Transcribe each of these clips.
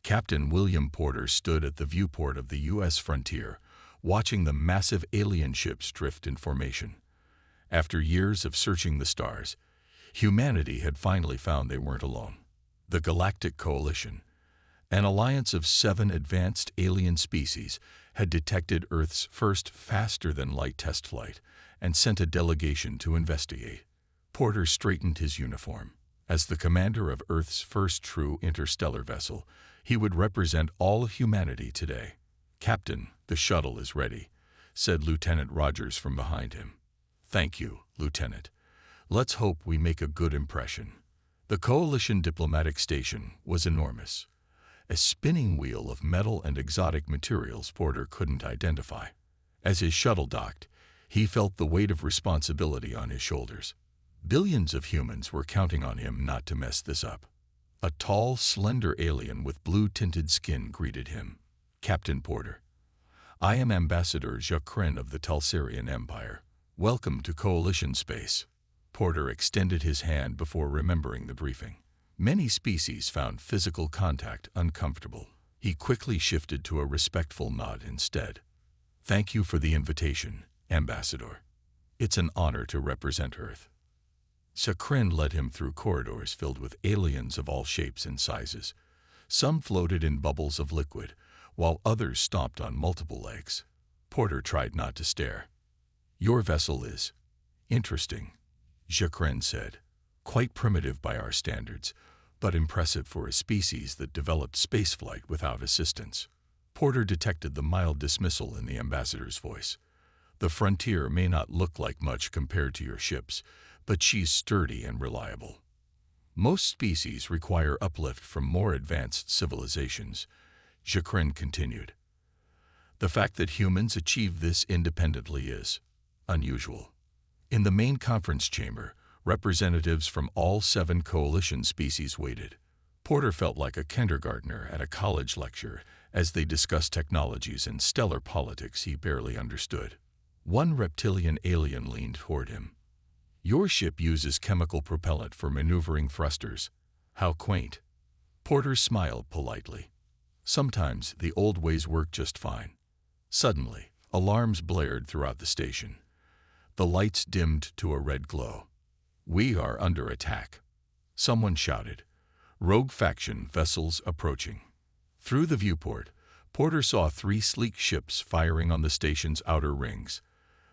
Captain William Porter stood at the viewport of the U.S. frontier, watching the massive alien ships drift in formation. After years of searching the stars, humanity had finally found they weren't alone. The Galactic Coalition, an alliance of 7 advanced alien species, had detected Earth's first faster-than-light test flight and sent a delegation to investigate. Porter straightened his uniform. As the commander of Earth's first true interstellar vessel, he would represent all of humanity today. "Captain, the shuttle is ready," said Lieutenant Rogers from behind him. "Thank you, Lieutenant. Let's hope we make a good impression." The Coalition diplomatic station was enormous, a spinning wheel of metal and exotic materials Porter couldn't identify. As his shuttle docked, he felt the weight of responsibility on his shoulders. Billions of humans were counting on him not to mess this up. A tall, slender alien with blue-tinted skin greeted him. "Captain Porter, I am Ambassador Jacqueline of the Talsarian Empire. Welcome to Coalition space." Porter extended his hand before remembering the briefing. Many species found physical contact uncomfortable. He quickly shifted to a respectful nod instead. "Thank you for the invitation, Ambassador. It's an honor to represent Earth." Jacqueline led him through corridors filled with aliens of all shapes and sizes. Some floated in bubbles of liquid, while others stomped on multiple legs. Porter tried not to stare. "Your vessel is interesting," Jacqueline said. "Quite primitive by our standards, but impressive for a species that developed spaceflight without assistance." Porter detected the mild dismissal in the ambassador's voice. "The frontier may not look like much compared to your ships, but she's sturdy and reliable. Most species require uplift from more advanced civilizations," Jacqueline continued. "The fact that humans achieve this independently is unusual." In the main conference chamber, representatives from all 7 coalition species waited. Porter felt like a kindergartner at a college lecture as they discussed technologies and stellar politics he barely understood. One reptilian alien leaned toward him. "Your ship uses chemical propellant for maneuvering thrusters. How quaint." Porter smiled politely. "Sometimes the old ways work just fine." Suddenly, alarms blared throughout the station. The lights dimmed to a red glow. "We are under attack," someone shouted. "Rogue faction vessels approaching." Through the viewport, Porter saw 3 sleek ships firing on the station's outer rings.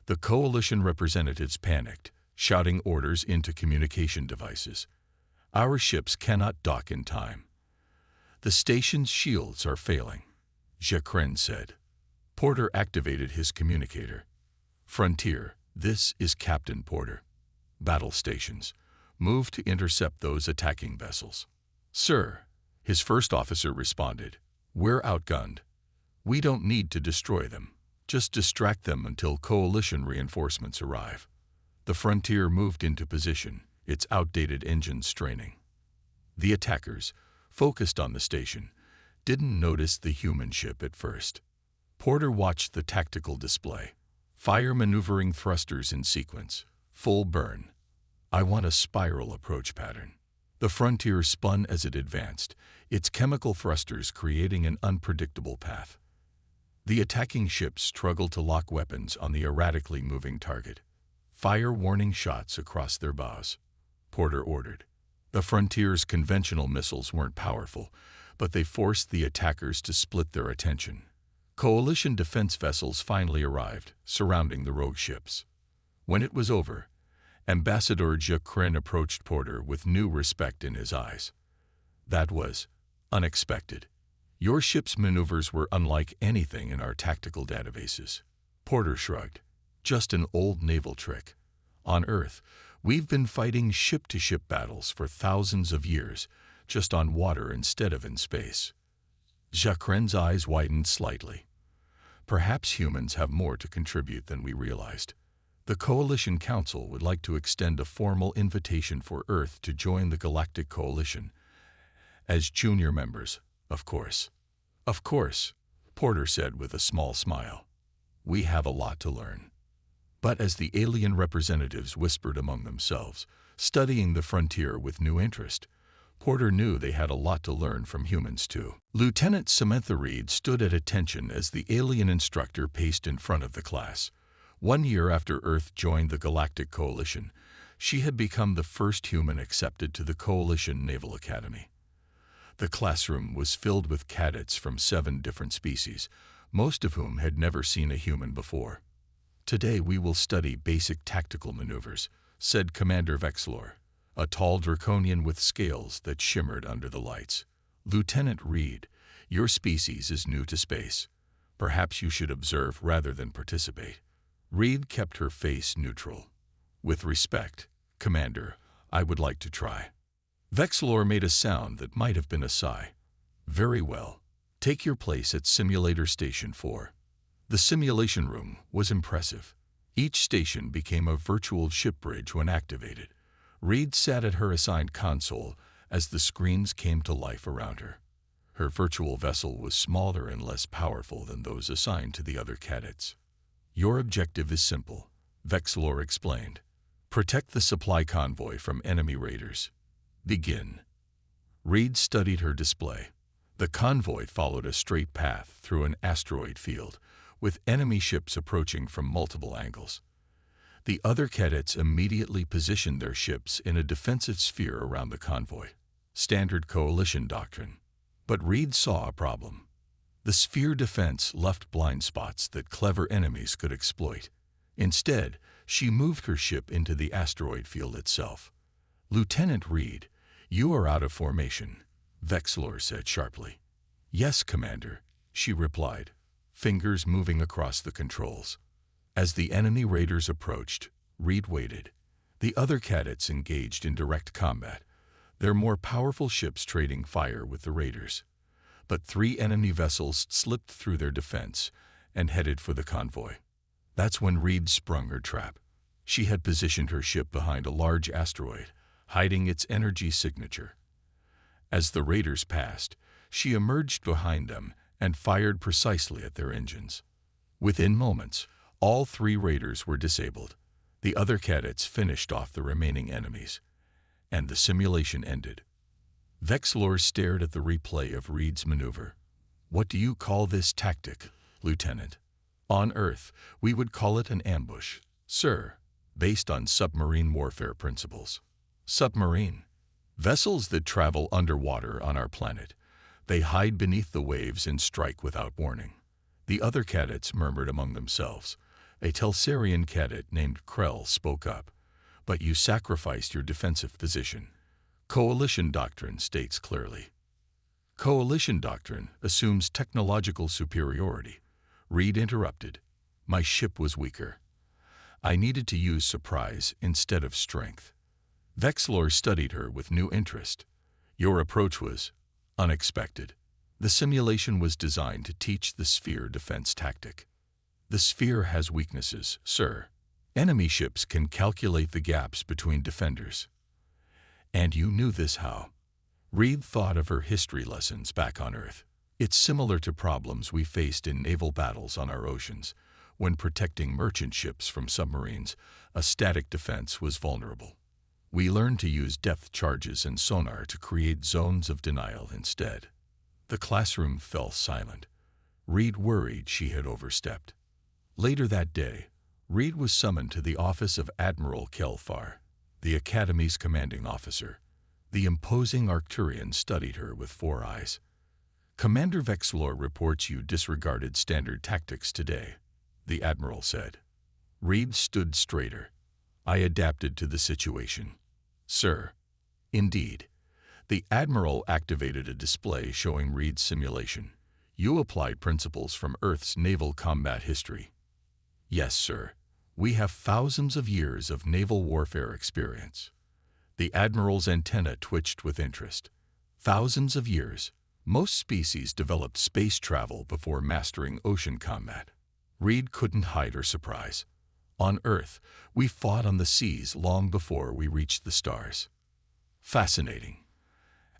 The Coalition representatives panicked, shouting orders into communication devices. "Our ships cannot dock in time." "The station's shields are failing," Jacqueline said. Porter activated his communicator. "Frontier, this is Captain Porter. Battle stations, move to intercept those attacking vessels." "Sir," his first officer responded, "we're outgunned. We don't need to destroy them. Just distract them until Coalition reinforcements arrive." The Frontier moved into position, its outdated engines straining. The attackers, focused on the station, didn't notice the human ship at first. Porter watched the tactical display. Fire maneuvering thrusters in sequence. Full burn. "I want a spiral approach pattern." The Frontier spun as it advanced, its chemical thrusters creating an unpredictable path. The attacking ships struggled to lock weapons on the erratically moving target. "Fire warning shots across their bows," Porter ordered. The Frontier's conventional missiles weren't powerful, but they forced the attackers to split their attention. Coalition defense vessels finally arrived, surrounding the rogue ships. When it was over, Ambassador Jacqueline approached Porter with new respect in his eyes. "That was unexpected. Your ship's maneuvers were unlike anything in our tactical databases." Porter shrugged. "Just an old naval trick. On Earth, we've been fighting ship-to-ship battles for thousands of years, just on water instead of in space." Jacqueline's eyes widened slightly. "Perhaps humans have more to contribute than we realized. The Coalition Council would like to extend a formal invitation for Earth to join the Galactic Coalition. As junior members, of course." "Of course," Porter said with a small smile. "We have a lot to learn." But as the alien representatives whispered among themselves, studying the frontier with new interest, Porter knew they had a lot to learn from humans, too. Lieutenant Samantha Reed stood at attention as the alien instructor paced in front of the class. 1 year after Earth joined the Galactic Coalition, she had become the first human accepted to the Coalition Naval Academy. The classroom was filled with cadets from 7 different species, most of whom had never seen a human before. "Today we will study basic tactical maneuvers," said Commander Vexlor, a tall draconian with scales that shimmered under the lights. "Lieutenant Reed, your species is new to space. Perhaps you should observe rather than participate." Reed kept her face neutral. "With respect, Commander, I would like to try." Vexlor made a sound that might have been a sigh. "Very well. Take your place at Simulator Station 4. The simulation room was impressive. Each station became a virtual ship bridge when activated. Reed sat at her assigned console as the screens came to life around her. Her virtual vessel was smaller and less powerful than those assigned to the other cadets. "Your objective is simple," Vexlor explained. "Protect the supply convoy from enemy raiders. Begin." Reed studied her display. The convoy followed a straight path through an asteroid field, with enemy ships approaching from multiple angles. The other cadets immediately positioned their ships in a defensive sphere around the convoy. Standard coalition doctrine. But Reed saw a problem. The sphere defense left blind spots that clever enemies could exploit. Instead, she moved her ship into the asteroid field itself. "Lieutenant Reed, you are out of formation," Vexlor said sharply. "Yes, Commander," she replied, fingers moving across the controls. As the enemy raiders approached, Reed waited. The other cadets engaged in direct combat, their more powerful ships trading fire with the raiders. But 3 enemy vessels slipped through their defense and headed for the convoy. That's when Reed sprung her trap. She had positioned her ship behind a large asteroid, hiding its energy signature. As the raiders passed, she emerged behind them and fired precisely at their engines. Within moments, all 3 raiders were disabled. The other cadets finished off the remaining enemies, and the simulation ended. Vexlor stared at the replay of Reed's maneuver. "What do you call this tactic, Lieutenant?" "On Earth, we would call it an ambush, sir, based on submarine warfare principles." "Submarine?" "Vessels that travel underwater on our planet. They hide beneath the waves and strike without warning." The other cadets murmured among themselves. A Telsarian cadet named Krell spoke up. "But you sacrificed your defensive position. Coalition doctrine states clearly." "Coalition doctrine assumes technological superiority," Reed interrupted. "My ship was weaker. I needed to use surprise instead of strength." Vexlor studied her with new interest. "Your approach was unexpected. The simulation was designed to teach the sphere defense tactic." "The sphere has weaknesses, sir. Enemy ships can calculate the gaps between defenders." "And you knew this how?" Reed thought of her history lessons back on Earth. "It's similar to problems we faced in naval battles on our oceans. When protecting merchant ships from submarines, a static defense was vulnerable. We learned to use depth charges and sonar to create zones of denial instead." The classroom fell silent. Reed worried she had overstepped. Later that day, Reed was summoned to the office of Admiral Kelfar, the Academy's commanding officer. The imposing Arcturian studied her with 4 eyes. "Commander Vexlor reports you disregarded standard tactics today," the Admiral said. Reed stood straighter. "I adapted to the situation, sir." "Indeed." The Admiral activated a display showing Reed's simulation. "You applied principles from Earth's naval combat history." "Yes, sir. We have thousands of years of naval warfare experience." The Admiral's antenna twitched with interest. "Thousands of years. Most species developed space travel before mastering ocean combat." Reed couldn't hide her surprise. "On Earth, we fought on the seas long before we reached the stars." "Fascinating."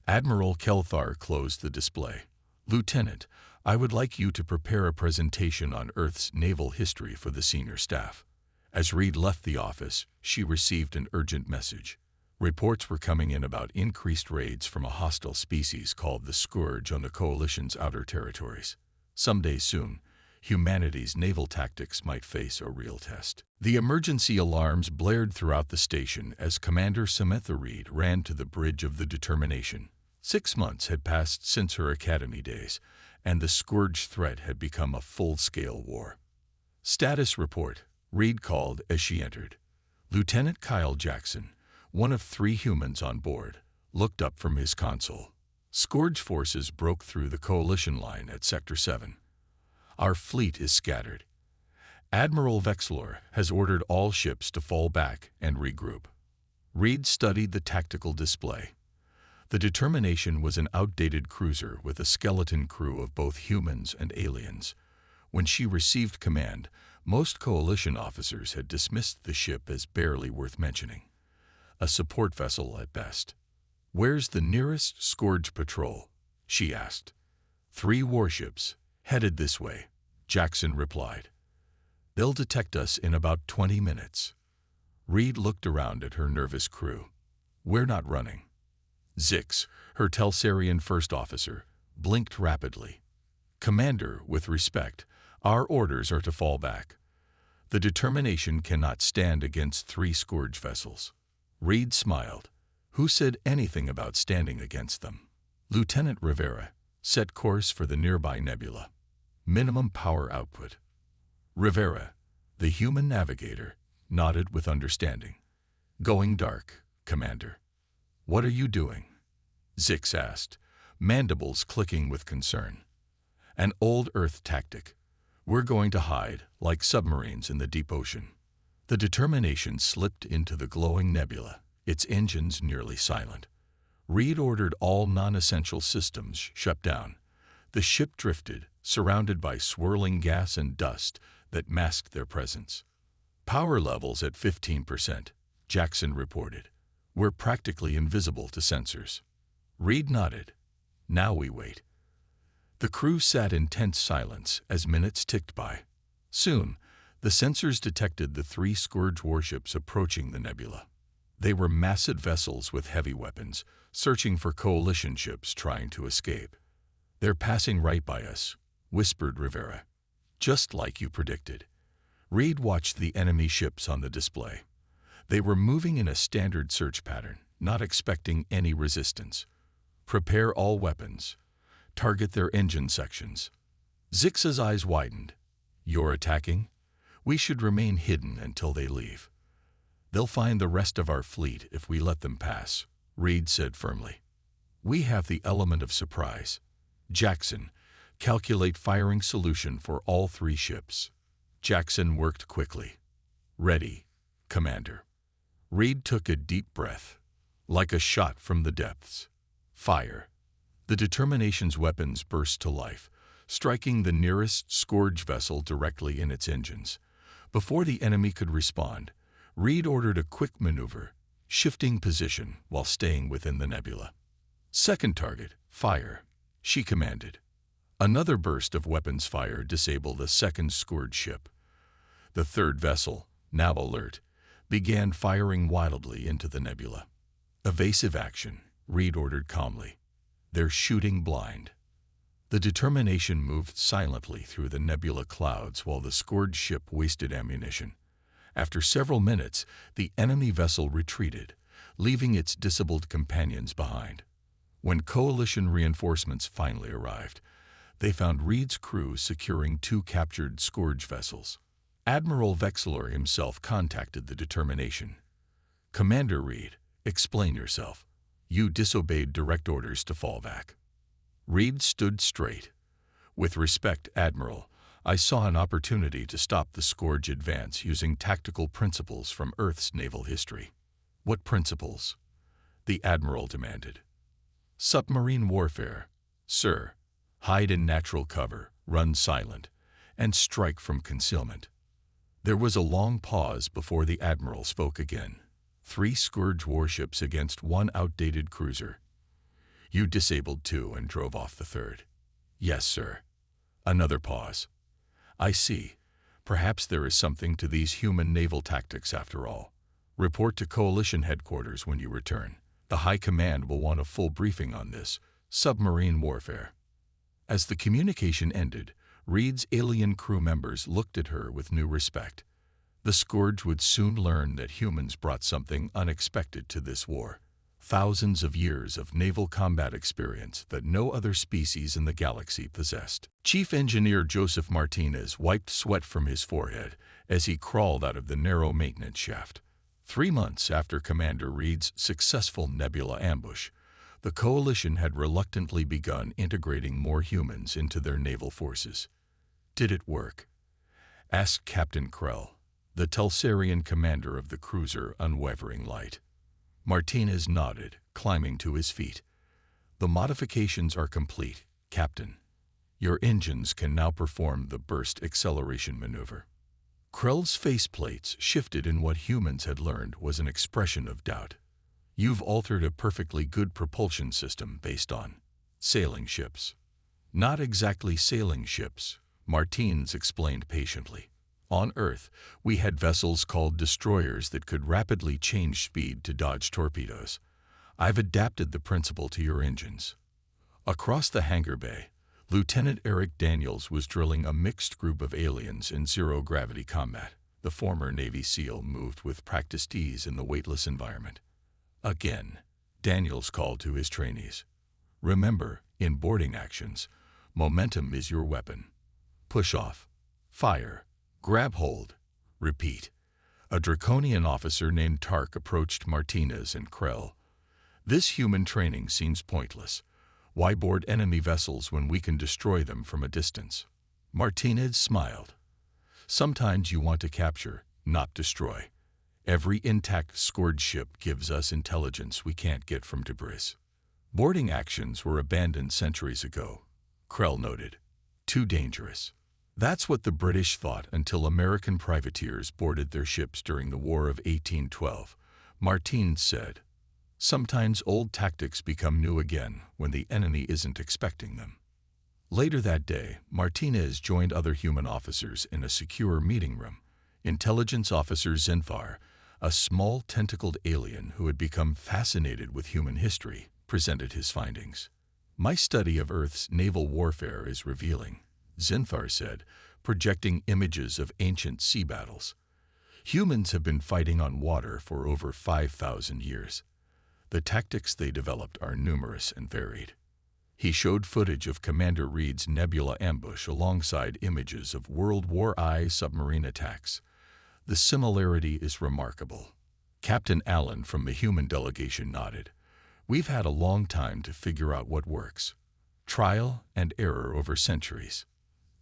Admiral Kelthar closed the display. "Lieutenant, I would like you to prepare a presentation on Earth's naval history for the senior staff." As Reed left the office, she received an urgent message. Reports were coming in about increased raids from a hostile species called the Scourge on the Coalition's outer territories. Someday soon, humanity's naval tactics might face a real test. The emergency alarms blared throughout the station as Commander Samantha Reed ran to the bridge of the Determination. 6 months had passed since her academy days, and the Scourge threat had become a full-scale war. "Status report," Reed called as she entered. Lieutenant Kyle Jackson, one of 3 humans on board, looked up from his console. "Scourge forces broke through the Coalition line at Sector 7. Our fleet is scattered. Admiral Vexlor has ordered all ships to fall back and regroup." Reed studied the tactical display. The Determination was an outdated cruiser with a skeleton crew of both humans and aliens. When she received command, most Coalition officers had dismissed the ship as barely worth mentioning. A support vessel at best. "Where's the nearest Scourge patrol?" she asked. 3 warships, headed this way," Jackson replied. "They'll detect us in about 20 minutes. Reed looked around at her nervous crew. "We're not running." Zix, her Telsarian first officer, blinked rapidly. "Commander, with respect, our orders are to fall back. The Determination cannot stand against 3 Scourge vessels." Reed smiled. "Who said anything about standing against them?" "Lieutenant Rivera. Set course for the nearby nebula. Minimum power output." Rivera, the human navigator, nodded with understanding. "Going dark, Commander." "What are you doing?" Zix asked, mandibles clicking with concern. "An old Earth tactic. We're going to hide, like submarines in the deep ocean." The Determination slipped into the glowing nebula, its engines nearly silent. Reed ordered all non-essential systems shut down. The ship drifted, surrounded by swirling gas and dust that masked their presence. "Power levels at 15%, Jackson reported. "We're practically invisible to sensors." Reed nodded. "Now we wait." The crew sat in tense silence as minutes ticked by. Soon, the sensors detected the 3 Scourge warships approaching the nebula. They were massive vessels with heavy weapons, searching for Coalition ships trying to escape. "They're passing right by us," whispered Rivera. "Just like you predicted." Reed watched the enemy ships on the display. They were moving in a standard search pattern, not expecting any resistance. "Prepare all weapons. Target their engine sections." Zix's eyes widened. "You're attacking? We should remain hidden until they leave." "They'll find the rest of our fleet if we let them pass," Reed said firmly. "We have the element of surprise. Jackson, calculate firing solution for all 3 ships." Jackson worked quickly. "Ready, Commander." Reed took a deep breath. Like a shot from the depths. Fire. The Determination's weapons burst to life, striking the nearest Scourge vessel directly in its engines. Before the enemy could respond, Reed ordered a quick maneuver, shifting position while staying within the nebula. "Second target, fire," she commanded. Another burst of weapons fire disabled a second Scourge ship. The third vessel, now alert, began firing wildly into the nebula. "Evasive action," Reed ordered calmly. "They're shooting blind." The Determination moved silently through the nebula clouds while the Scourge ship wasted ammunition. After several minutes, the enemy vessel retreated, leaving its disabled companions behind. When Coalition reinforcements finally arrived, they found Reed's crew securing 2 captured Scourge vessels. Admiral Vexlor himself contacted the Determination. "Commander Reed, explain yourself. You disobeyed direct orders to fall back." Reed stood straight. "With respect, Admiral, I saw an opportunity to stop the Scourge advance using tactical principles from Earth's naval history." "What principles?" the Admiral demanded. "Submarine warfare, sir. Hide in natural cover, run silent, and strike from concealment." There was a long pause before the Admiral spoke again. 3 Scourge warships against 1 outdated cruiser. "You disabled 2 and drove off the 3rd. "Yes, sir." Another pause. "I see. Perhaps there is something to these human naval tactics after all." Report to Coalition headquarters when you return. The High Command will want a full briefing on this submarine warfare. As the communication ended, Reed's alien crew members looked at her with new respect. The Scourge would soon learn that humans brought something unexpected to this war. Thousands of years of naval combat experience that no other species in the galaxy possessed. Chief Engineer Joseph Martinez wiped sweat from his forehead as he crawled out of the narrow maintenance shaft. 3 months after Commander Reed's successful Nebula ambush, the Coalition had reluctantly begun integrating more humans into their naval forces. Did it work? Asked Captain Krell, the Telsarian commander of the cruiser Unwavering Light. Martinez nodded, climbing to his feet. The modifications are complete, Captain. Your engines can now perform the burst acceleration maneuver. Krell's faceplates shifted in what humans had learned was an expression of doubt. You've altered a perfectly good propulsion system based on sailing ships. Not exactly sailing ships, Martinez explained patiently. On Earth, we had vessels called destroyers that could rapidly change speed to dodge torpedoes. I've adapted the principle to your engines. Across the hangar bay, Lieutenant Eric Daniels was drilling a mixed group of aliens in zero-gravity combat. The former Navy SEAL moved with practiced ease in the weightless environment. Again, Daniels called to his trainees. Remember, in boarding actions, momentum is your weapon. Push off, fire, grab hold, repeat. A draconian officer named Tark approached Martinez and Krell. This human training seems pointless. Why board enemy vessels when we can destroy them from a distance? Martinez smiled. Sometimes you want to capture, not destroy. Every intact Scourge ship gives us intelligence we can't get from debris. Boarding actions were abandoned centuries ago, Krell noted. Too dangerous. That's what the British thought until American privateers boarded their ships during the War of 1812, Martinez said. Sometimes old tactics become new again when the enemy isn't expecting them. Later that day, Martinez joined other human officers in a secure meeting room. Intelligence Officer Zinfar, a small tentacled alien who had become fascinated with human history, presented his findings. My study of Earth's naval warfare is revealing, Zinfar said, projecting images of ancient sea battles. Humans have been fighting on water for over 5,000 years. The tactics they developed are numerous and varied. He showed footage of Commander Reed's Nebula ambush alongside images of World War I submarine attacks. The similarity is remarkable. Captain Allen from the human delegation nodded. We've had a long time to figure out what works. Trial and error over centuries.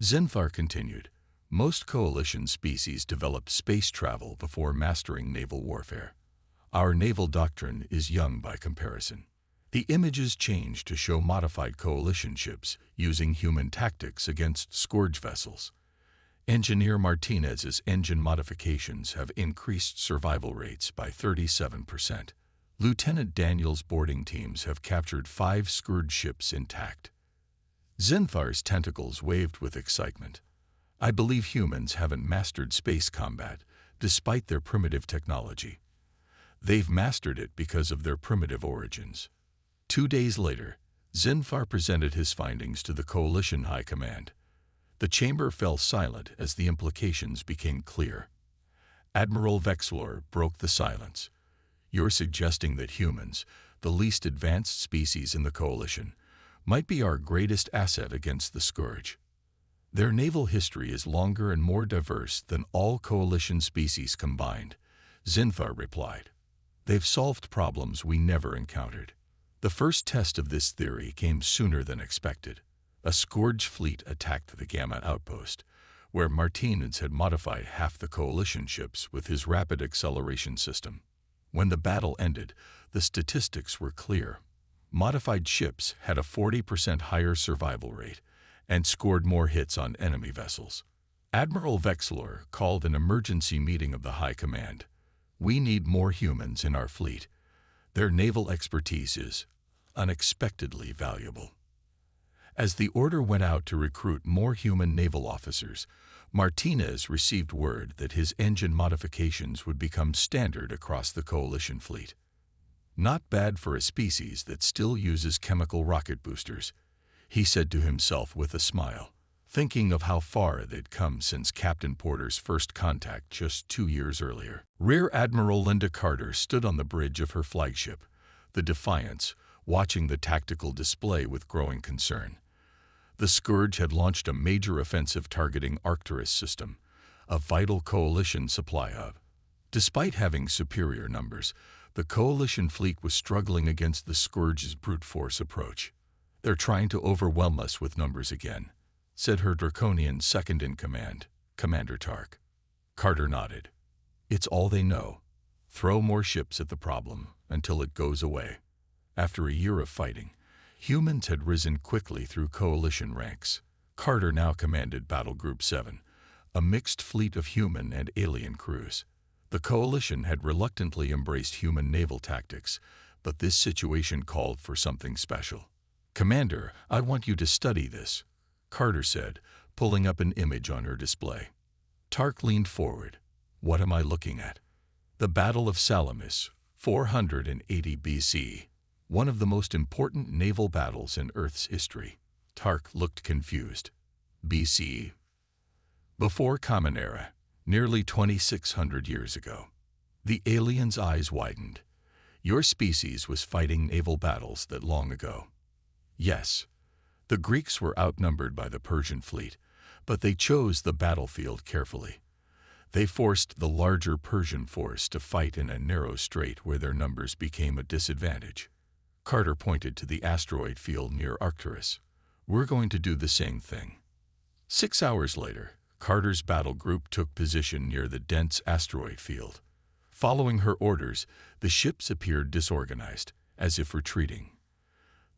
Zinfar continued. Most coalition species developed space travel before mastering naval warfare. Our naval doctrine is young by comparison. The images changed to show modified coalition ships using human tactics against Scourge vessels. Engineer Martinez's engine modifications have increased survival rates by 37%. Lieutenant Daniels' boarding teams have captured 5 Scourge ships intact. Zinfar's tentacles waved with excitement. I believe humans haven't mastered space combat, despite their primitive technology. They've mastered it because of their primitive origins. 2 days later, Zinfar presented his findings to the Coalition High Command. The chamber fell silent as the implications became clear. Admiral Vexlor broke the silence. You're suggesting that humans, the least advanced species in the Coalition, might be our greatest asset against the Scourge. Their naval history is longer and more diverse than all Coalition species combined, Zinfar replied. They've solved problems we never encountered. The first test of this theory came sooner than expected. A Scourge fleet attacked the Gamma outpost, where Martinez had modified half the Coalition ships with his rapid acceleration system. When the battle ended, the statistics were clear. Modified ships had a 40% higher survival rate and scored more hits on enemy vessels. Admiral Vexlor called an emergency meeting of the High Command. We need more humans in our fleet. Their naval expertise is unexpectedly valuable. As the order went out to recruit more human naval officers, Martinez received word that his engine modifications would become standard across the Coalition fleet. Not bad for a species that still uses chemical rocket boosters, he said to himself with a smile, thinking of how far they'd come since Captain Porter's first contact just 2 years earlier. Rear Admiral Linda Carter stood on the bridge of her flagship, the Defiance, watching the tactical display with growing concern. The Scourge had launched a major offensive targeting Arcturus system, a vital Coalition supply hub. Despite having superior numbers, the Coalition fleet was struggling against the Scourge's brute force approach. "They're trying to overwhelm us with numbers again," said her draconian second-in-command, Commander Tark. Carter nodded. "It's all they know. Throw more ships at the problem until it goes away." After a year of fighting, humans had risen quickly through Coalition ranks. Carter now commanded Battle Group 7, a mixed fleet of human and alien crews. The Coalition had reluctantly embraced human naval tactics, but this situation called for something special. "Commander, I want you to study this," Carter said, pulling up an image on her display. Tark leaned forward. "What am I looking at?" "The Battle of Salamis, 480 BC. One of the most important naval battles in Earth's history." Tark looked confused. "BC? Before Common Era, nearly 2,600 years ago." The alien's eyes widened. "Your species was fighting naval battles that long ago." "Yes. The Greeks were outnumbered by the Persian fleet, but they chose the battlefield carefully. They forced the larger Persian force to fight in a narrow strait where their numbers became a disadvantage." Carter pointed to the asteroid field near Arcturus. "We're going to do the same thing." 6 hours later, Carter's battle group took position near the dense asteroid field. Following her orders, the ships appeared disorganized, as if retreating.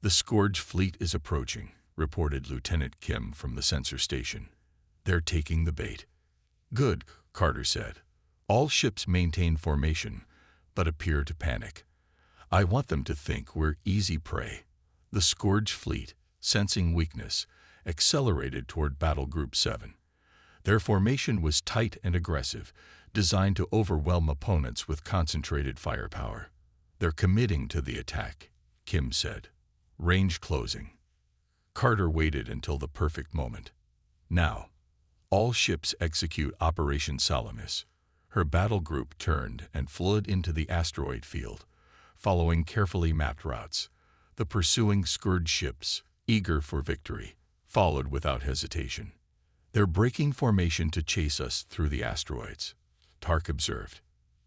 "The Scourge fleet is approaching," reported Lieutenant Kim from the sensor station. "They're taking the bait." "Good," Carter said. "All ships maintain formation, but appear to panic. I want them to think we're easy prey." The Scourge fleet, sensing weakness, accelerated toward Battle Group 7. Their formation was tight and aggressive, designed to overwhelm opponents with concentrated firepower. "They're committing to the attack," Kim said. "Range closing." Carter waited until the perfect moment. "Now, all ships execute Operation Salamis." Her battle group turned and flowed into the asteroid field, following carefully mapped routes. The pursuing Scourge ships, eager for victory, followed without hesitation. "They're breaking formation to chase us through the asteroids," Tark observed.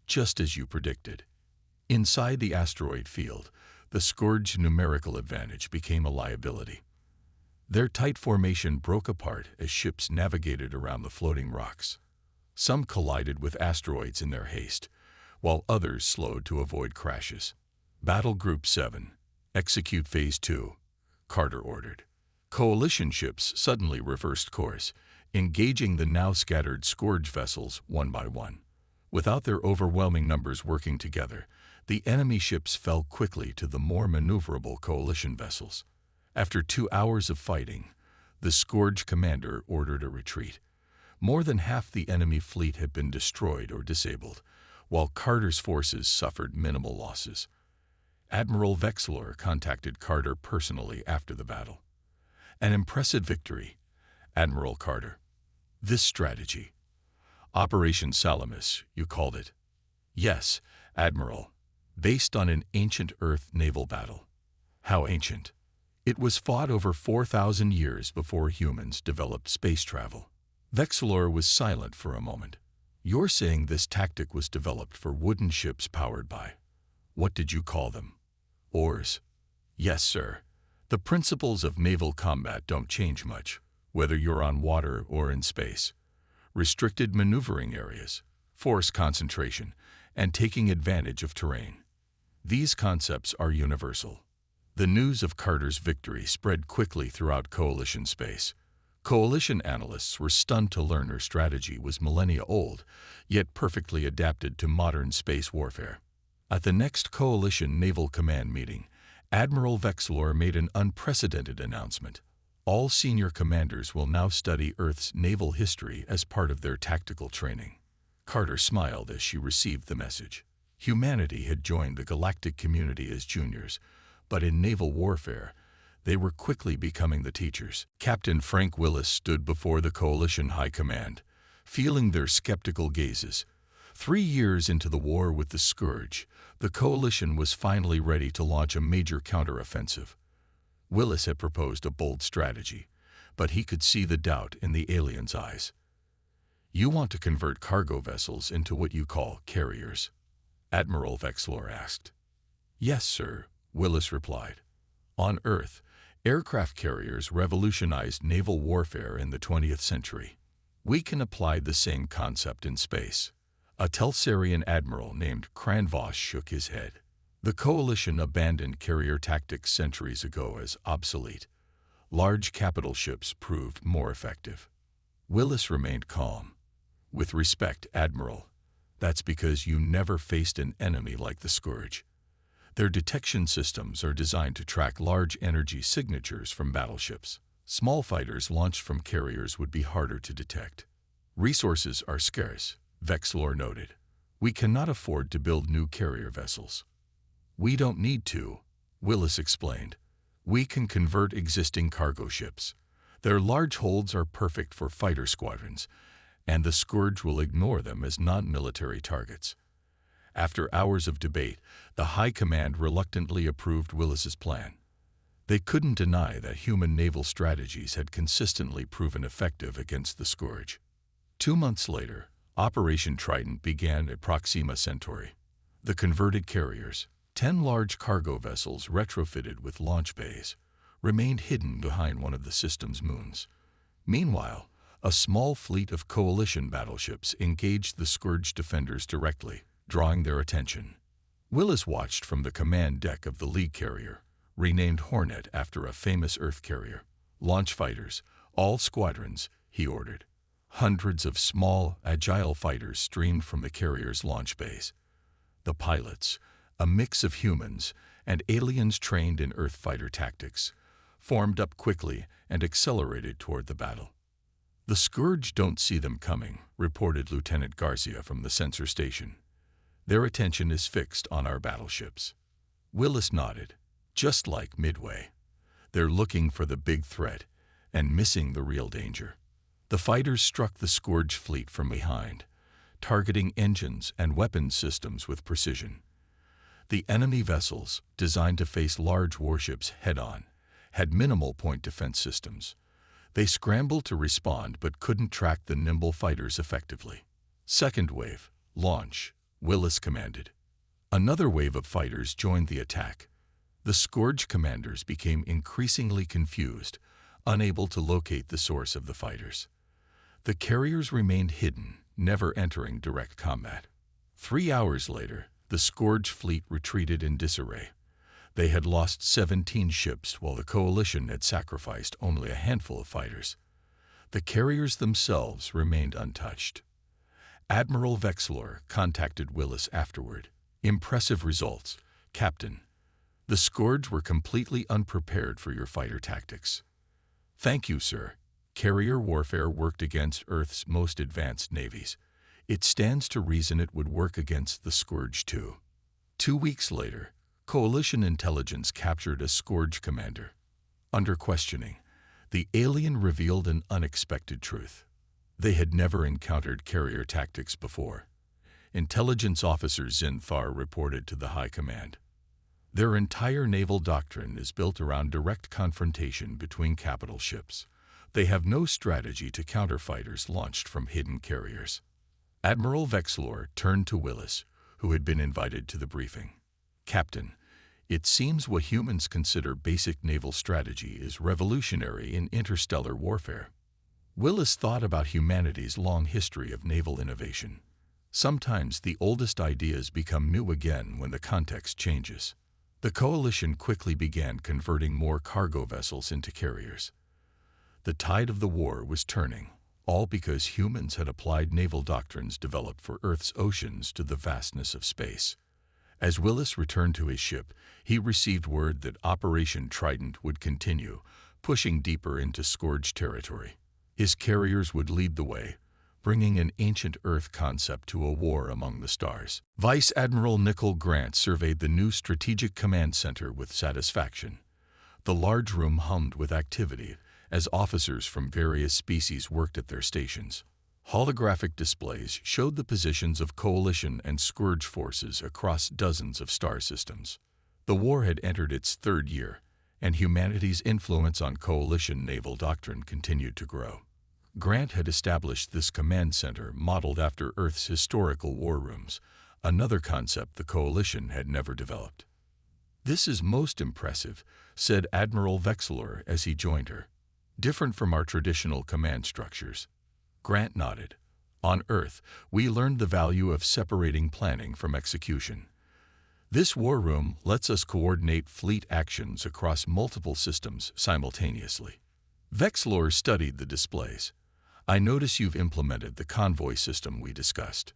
"Just as you predicted." Inside the asteroid field, the Scourge numerical advantage became a liability. Their tight formation broke apart as ships navigated around the floating rocks. Some collided with asteroids in their haste, while others slowed to avoid crashes. "Battle Group 7, execute Phase 2, Carter ordered. Coalition ships suddenly reversed course, engaging the now scattered Scourge vessels one by one. Without their overwhelming numbers working together, the enemy ships fell quickly to the more maneuverable Coalition vessels. After 2 hours of fighting, the Scourge commander ordered a retreat. More than half the enemy fleet had been destroyed or disabled, while Carter's forces suffered minimal losses. Admiral Vexler contacted Carter personally after the battle. "An impressive victory, Admiral Carter. This strategy, Operation Salamis, you called it." "Yes, Admiral, based on an ancient Earth naval battle." "How ancient?" "It was fought over 4,000 years before humans developed space travel." Vexler was silent for a moment. "You're saying this tactic was developed for wooden ships powered by, what did you call them? Oars?" "Yes, sir. The principles of naval combat don't change much, whether you're on water or in space. Restricted maneuvering areas, force concentration, and taking advantage of terrain. These concepts are universal." The news of Carter's victory spread quickly throughout Coalition space. Coalition analysts were stunned to learn her strategy was millennia old, yet perfectly adapted to modern space warfare. At the next Coalition Naval Command meeting, Admiral Vexler made an unprecedented announcement. All senior commanders will now study Earth's naval history as part of their tactical training. Carter smiled as she received the message. Humanity had joined the galactic community as juniors, but in naval warfare, they were quickly becoming the teachers. Captain Frank Willis stood before the Coalition High Command, feeling their skeptical gazes. 3 years into the war with the Scourge, the Coalition was finally ready to launch a major counteroffensive. Willis had proposed a bold strategy, but he could see the doubt in the aliens' eyes. "You want to convert cargo vessels into what you call carriers?" Admiral Vexlor asked. "Yes, sir," Willis replied. "On Earth, aircraft carriers revolutionized naval warfare in the 20th century. We can apply the same concept in space." A Telsarian admiral named Cranvoss shook his head. The Coalition abandoned carrier tactics centuries ago as obsolete. Large capital ships proved more effective. Willis remained calm. "With respect, Admiral, that's because you never faced an enemy like the Scourge. Their detection systems are designed to track large energy signatures from battleships. Small fighters launched from carriers would be harder to detect. Resources are scarce," Vexlor noted. "We cannot afford to build new carrier vessels." "We don't need to," Willis explained. "We can convert existing cargo ships. Their large holds are perfect for fighter squadrons, and the Scourge will ignore them as non-military targets." After hours of debate, the High Command reluctantly approved Willis's plan. They couldn't deny that human naval strategies had consistently proven effective against the Scourge. 2 months later, Operation Trident began at Proxima Centauri. The converted carriers, 10 large cargo vessels retrofitted with launch bays, remained hidden behind one of the system's moons. Meanwhile, a small fleet of Coalition battleships engaged the Scourge defenders directly, drawing their attention. Willis watched from the command deck of the lead carrier, renamed Hornet after a famous Earth carrier. "Launch fighters, all squadrons," he ordered. Hundreds of small, agile fighters streamed from the carrier's launch bays. The pilots, a mix of humans and aliens trained in Earth fighter tactics, formed up quickly and accelerated toward the battle. "The Scourge don't see them coming," reported Lieutenant Garcia from the sensor station. "Their attention is fixed on our battleships." Willis nodded. "Just like Midway. They're looking for the big threat and missing the real danger." The fighters struck the Scourge fleet from behind, targeting engines and weapons systems with precision. The enemy vessels, designed to face large warships head-on, had minimal point defense systems. They scrambled to respond but couldn't track the nimble fighters effectively. "Second wave, launch," Willis commanded. Another wave of fighters joined the attack. The Scourge commanders became increasingly confused, unable to locate the source of the fighters. The carriers remained hidden, never entering direct combat. 3 hours later, the Scourge fleet retreated in disarray. They had lost 17 ships while the Coalition had sacrificed only a handful of fighters. The carriers themselves remained untouched. Admiral Vexlor contacted Willis afterward. "Impressive results, Captain. The Scourge were completely unprepared for your fighter tactics." "Thank you, sir. Carrier warfare worked against Earth's most advanced navies. It stands to reason it would work against the Scourge too." 2 weeks later, Coalition intelligence captured a Scourge commander. Under questioning, the alien revealed an unexpected truth. They had never encountered carrier tactics before. Intelligence officer Zinthar reported to the High Command. "Their entire naval doctrine is built around direct confrontation between capital ships. They have no strategy to counter fighters launched from hidden carriers." Admiral Vexlor turned to Willis, who had been invited to the briefing. "Captain, it seems what humans consider basic naval strategy is revolutionary in interstellar warfare." Willis thought about humanity's long history of naval innovation. Sometimes the oldest ideas become new again when the context changes. The Coalition quickly began converting more cargo vessels into carriers. The tide of the war was turning, all because humans had applied naval doctrines developed for Earth's oceans to the vastness of space. As Willis returned to his ship, he received word that Operation Trident would continue, pushing deeper into Scourge territory. His carriers would lead the way, bringing an ancient Earth concept to a war among the stars. Vice Admiral Nicol Grant surveyed the new Strategic Command Center with satisfaction. The large room hummed with activity as officers from various species worked at their stations. Holographic displays showed the positions of Coalition and Scourge forces across dozens of star systems. The war had entered its third year, and humanity's influence on Coalition naval doctrine continued to grow. Grant had established this command center modeled after Earth's historical war rooms, another concept the Coalition had never developed. "This is most impressive," said Admiral Vexilor as he joined her. "Different from our traditional command structures." Grant nodded. "On Earth, we learned the value of separating planning from execution. This war room lets us coordinate fleet actions across multiple systems simultaneously." Vexilor studied the displays. "I notice you've implemented the convoy system we discussed."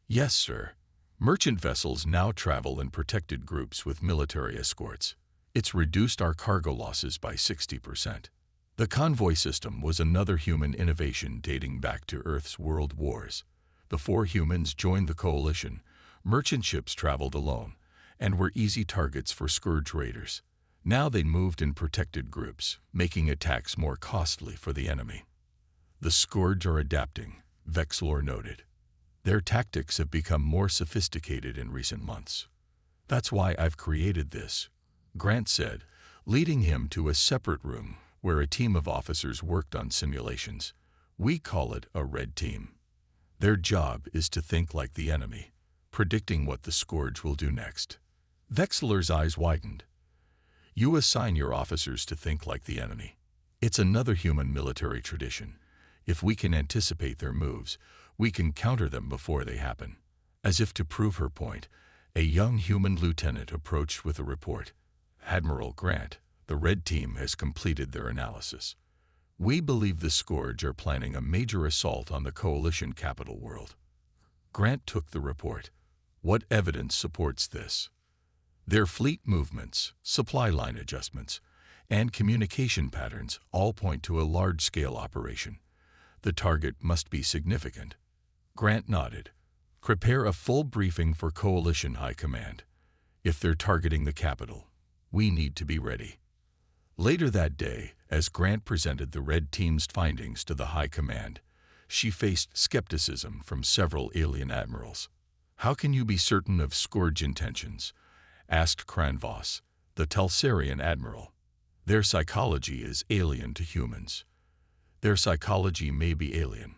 "Yes, sir. Merchant vessels now travel in protected groups with military escorts. It's reduced our cargo losses by 60%. The convoy system was another human innovation dating back to Earth's world wars. Before humans joined the Coalition, merchant ships traveled alone and were easy targets for Scourge raiders. Now they moved in protected groups, making attacks more costly for the enemy. "The Scourge are adapting," Vexilor noted. "Their tactics have become more sophisticated in recent months. That's why I've created this," Grant said, leading him to a separate room where a team of officers worked on simulations. "We call it a Red Team. Their job is to think like the enemy, predicting what the Scourge will do next." Vexilor's eyes widened. "You assign your officers to think like the enemy. It's another human military tradition. If we can anticipate their moves, we can counter them before they happen." As if to prove her point, a young human lieutenant approached with a report. "Admiral Grant, the Red Team has completed their analysis. We believe the Scourge are planning a major assault on the Coalition capital world." Grant took the report. "What evidence supports this?" "Their fleet movements, supply line adjustments, and communication patterns all point to a large-scale operation. The target must be significant." Grant nodded. "Prepare a full briefing for Coalition High Command. If they're targeting the capital, we need to be ready." Later that day, as Grant presented the Red Team's findings to the High Command, she faced skepticism from several alien admirals. "How can you be certain of Scourge intentions?" asked Cranvos, the Talsarian admiral. "Their psychology is alien to humans." "Their psychology may be alien,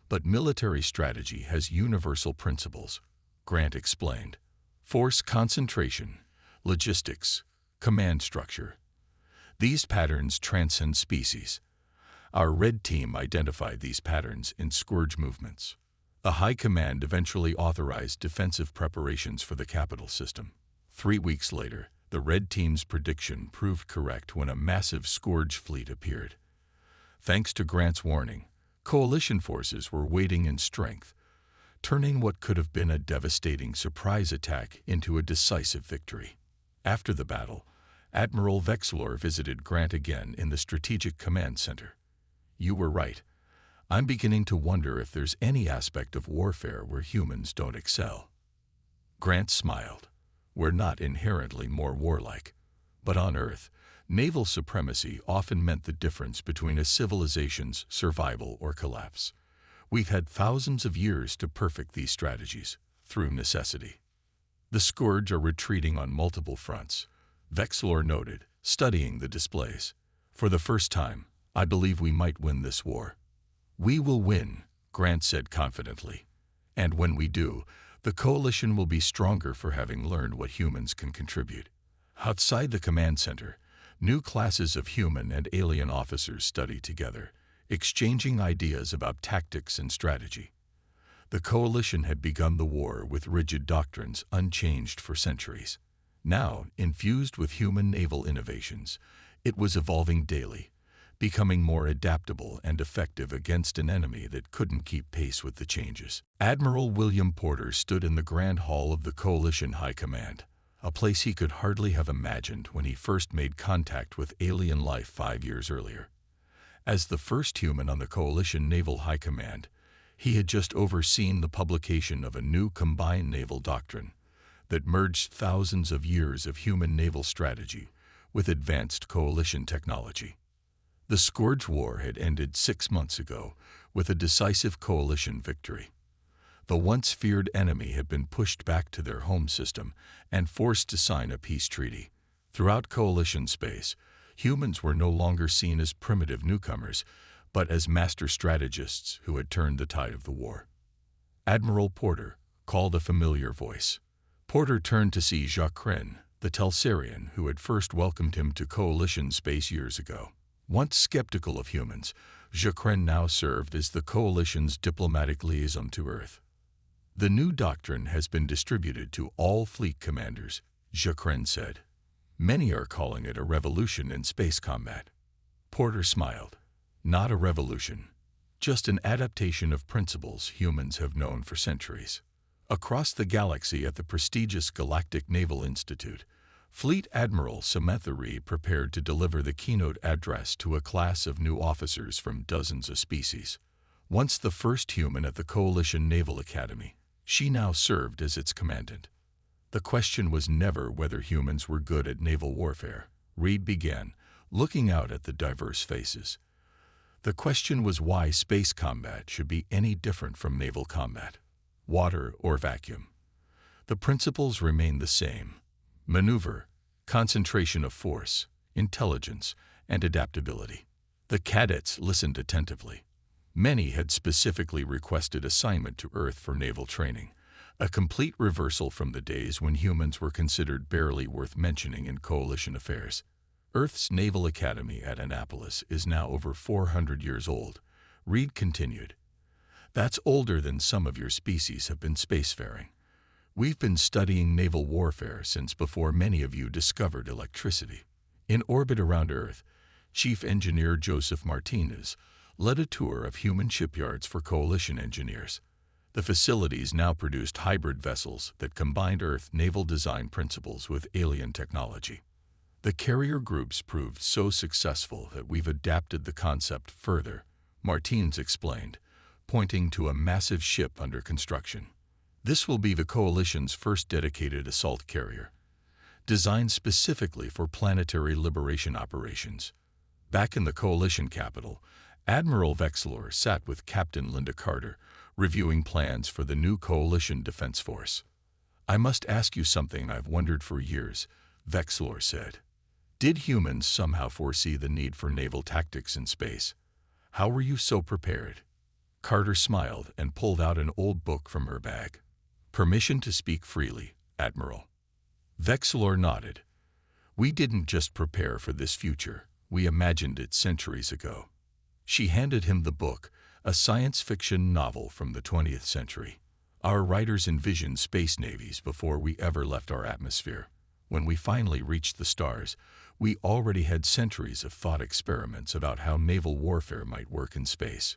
but military strategy has universal principles," Grant explained. "Force concentration, logistics, command structure. These patterns transcend species. Our Red Team identified these patterns in Scourge movements." The High Command eventually authorized defensive preparations for the capital system. 3 weeks later, the Red Team's prediction proved correct when a massive Scourge fleet appeared. Thanks to Grant's warning, Coalition forces were waiting in strength, turning what could have been a devastating surprise attack into a decisive victory. After the battle, Admiral Vexilor visited Grant again in the Strategic Command Center. "You were right. I'm beginning to wonder if there's any aspect of warfare where humans don't excel." Grant smiled. "We're not inherently more warlike. But on Earth, naval supremacy often meant the difference between a civilization's survival or collapse. We've had thousands of years to perfect these strategies, through necessity." "The Scourge are retreating on multiple fronts," Vexilor noted, studying the displays. "For the first time, I believe we might win this war." "We will win," Grant said confidently. "And when we do, the Coalition will be stronger for having learned what humans can contribute." Outside the command center, new classes of human and alien officers studied together, exchanging ideas about tactics and strategy. The Coalition had begun the war with rigid doctrines unchanged for centuries. Now, infused with human naval innovations, it was evolving daily, becoming more adaptable and effective against an enemy that couldn't keep pace with the changes. Admiral William Porter stood in the Grand Hall of the Coalition High Command, a place he could hardly have imagined when he first made contact with alien life 5 years earlier. As the first human on the Coalition Naval High Command, he had just overseen the publication of a new combined naval doctrine that merged thousands of years of human naval strategy with advanced coalition technology. The Scourge War had ended 6 months ago with a decisive coalition victory. The once feared enemy had been pushed back to their home system and forced to sign a peace treaty. Throughout coalition space, humans were no longer seen as primitive newcomers, but as master strategists who had turned the tide of the war. Admiral Porter called a familiar voice. Porter turned to see Jacqueline, the Telsarian who had first welcomed him to coalition space years ago. Once skeptical of humans, Jacqueline now served as the coalition's diplomatic liaison to Earth. The new doctrine has been distributed to all fleet commanders, Jacqueline said. Many are calling it a revolution in space combat. Porter smiled. Not a revolution, just an adaptation of principles humans have known for centuries. Across the galaxy at the prestigious Galactic Naval Institute, Fleet Admiral Samantha Reed prepared to deliver the keynote address to a class of new officers from dozens of species. Once the first human at the Coalition Naval Academy, she now served as its commandant. The question was never whether humans were good at naval warfare, Reed began, looking out at the diverse faces. The question was why space combat should be any different from naval combat, water or vacuum. The principles remain the same: maneuver, concentration of force, intelligence, and adaptability. The cadets listened attentively. Many had specifically requested assignment to Earth for naval training, a complete reversal from the days when humans were considered barely worth mentioning in coalition affairs. Earth's Naval Academy at Annapolis is now over 400 years old, Reed continued. That's older than some of your species have been spacefaring. We've been studying naval warfare since before many of you discovered electricity. In orbit around Earth, Chief Engineer Joseph Martinez led a tour of human shipyards for coalition engineers. The facilities now produced hybrid vessels that combined Earth naval design principles with alien technology. The carrier groups proved so successful that we've adapted the concept further, Martinez explained, pointing to a massive ship under construction. This will be the Coalition's first dedicated assault carrier, designed specifically for planetary liberation operations. Back in the Coalition capital, Admiral Vexlor sat with Captain Linda Carter, reviewing plans for the new Coalition Defense Force. I must ask you something I've wondered for years, Vexlor said. Did humans somehow foresee the need for naval tactics in space? How were you so prepared? Carter smiled and pulled out an old book from her bag. Permission to speak freely, Admiral. Vexlor nodded. We didn't just prepare for this future, we imagined it centuries ago. She handed him the book, a science fiction novel from the 20th century. Our writers envisioned space navies before we ever left our atmosphere. When we finally reached the stars, we already had centuries of thought experiments about how naval warfare might work in space.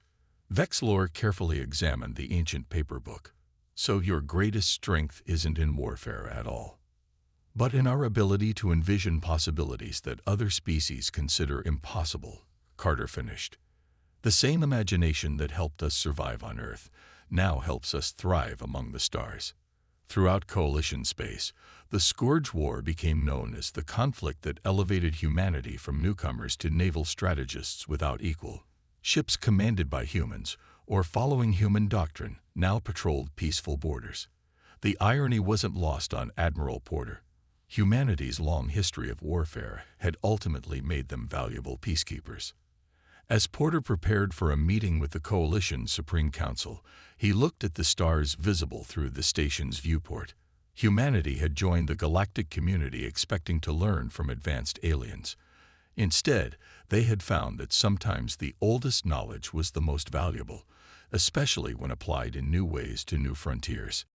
Vexlor carefully examined the ancient paper book. So your greatest strength isn't in warfare at all, but in our ability to envision possibilities that other species consider impossible, Carter finished. The same imagination that helped us survive on Earth now helps us thrive among the stars. Throughout coalition space, the Scourge War became known as the conflict that elevated humanity from newcomers to naval strategists without equal. Ships commanded by humans, or following human doctrine, now patrolled peaceful borders. The irony wasn't lost on Admiral Porter. Humanity's long history of warfare had ultimately made them valuable peacekeepers. As Porter prepared for a meeting with the Coalition's Supreme Council, he looked at the stars visible through the station's viewport. Humanity had joined the galactic community expecting to learn from advanced aliens. Instead, they had found that sometimes the oldest knowledge was the most valuable, especially when applied in new ways to new frontiers.